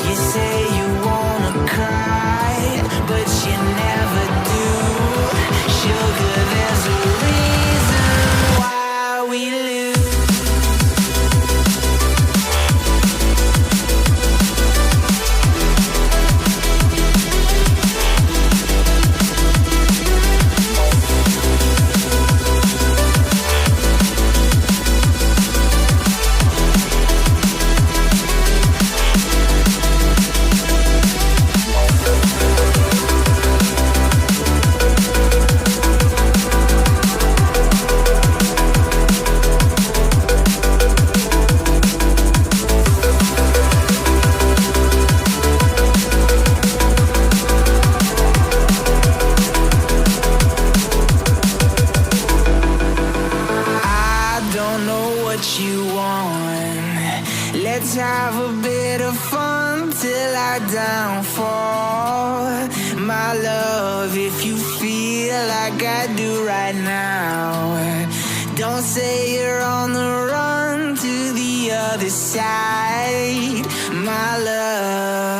You say you wanna cry, but you never do. Sugar, there's a reason why we lose. Let's have a bit of fun till I downfall. My love, if you feel like I do right now, don't say you're on the run to the other side, my love.